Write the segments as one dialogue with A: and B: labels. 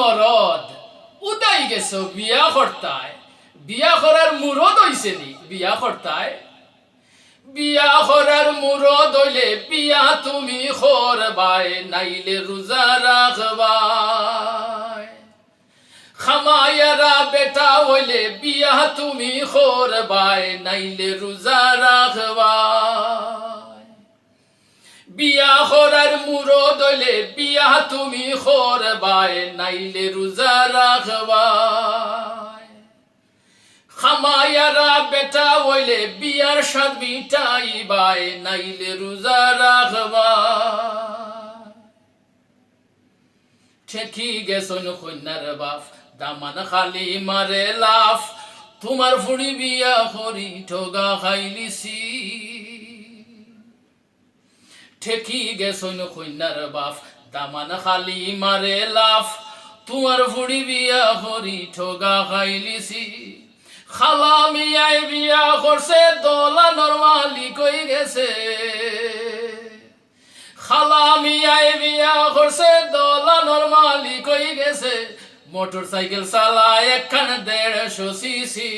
A: মরদ উদাই গেছো বিয়া করতায় বিয়া করার মুরদ হইছে নি বিয়া করতায় বিয়া করার মুরদ হইলে বিয়া তুমি করবাই নাইলে রোজা রাখবাই খামায়ারা বেটা হইলে বিয়া তুমি করবাই নাইলে রোজা রাখবাই বিয়া করার মুরদ হইলে বিয়া তুমি করবাই নাইলে রোজা রাখবাই খামায়ারা বেটা হইলে বিয়ার স্বাদ মিটাইবাই নাইলে রোজা রাখবাই ঠেকি গেছন কন্যার বাপ দামান খালি মারে লাফ তোমার ফুড়ি বিয়া করি ঠগা খাইলিছি ঠেকি গেছন কন্যার বাপ দামান খালি মারে লাফ তোমার ফুড়ি বিয়া করি ঠগা খাইলিছি খালা মিয়াই বিয়া করছে দোলানোর মালিক হয়ে গেছে খালা মিয়াই বিয়া করছে দোলানোর মালিক হয়ে গেছে মোটর সাইকেল চালায় একখান 150 সিসি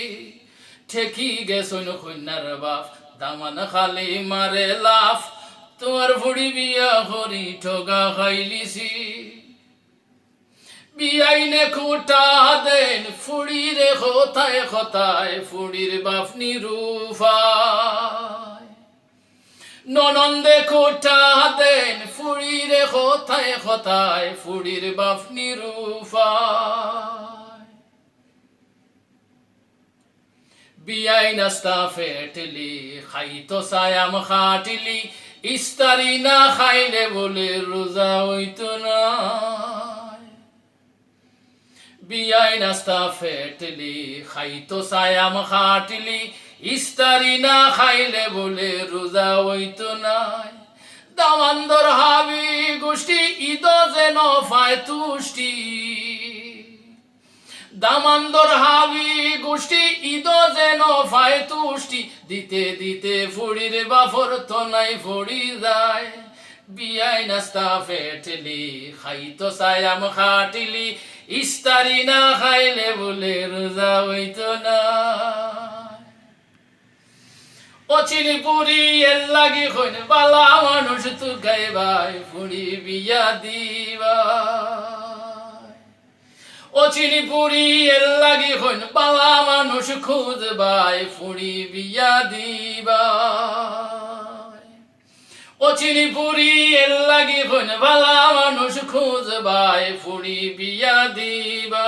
A: ঠেকি গেছন কন্যার বাপ দামান খালি মারে লাফ তোমার ফুড়ি বিয়া করি ঠগা খাইলিছি বিয়াইনে খুঁটা দেন ফুড়ির খোতায় খোতায় ফুড়ির বাপ নিরুফায় ননন্দে খুঁটা দেন ফুড়ির খোতায় খোতায় ফুড়ির বাপ নিরুফায় বিয়াই নাস্তা ফেটলি খাইতো সায়াম খাটিলি ইস্তারি না খাইলে বলে রোজা হইতো না বিয়াই নাস্তা ফেটলি খাইতো সায়াম খাটলি ইস্তারি না খাইলে বলে রোজা হইতো নাই দামান্দর হাবি গোষ্ঠী ঈদ যেন পায় তুষ্টি দামান্দর হাবি গোষ্ঠী ঈদ যেন পায় তুষ্টি দিতে দিতে ফুড়ির বাফর তো নাই ফুড়ি যায় বিয়াই নাস্তা ফেটলি খাইতো সায়াম খাটলি ইস্তারি না খাইলে বলে রোজা হইতো না অচিনি পুরি এর লাগি হইন বালা মানুষ তু গাইবাই ফুড়ি বিয়া দিবা অচিনি পুরি এর লাগি হইন বালা মানুষ খুঁজবাই ফুড়ি বিয়া দিবা অচিনি পুরি এর লাগি হইন বালা মানুষ খুঁজবাই ফুড়ি বিয়া দিবা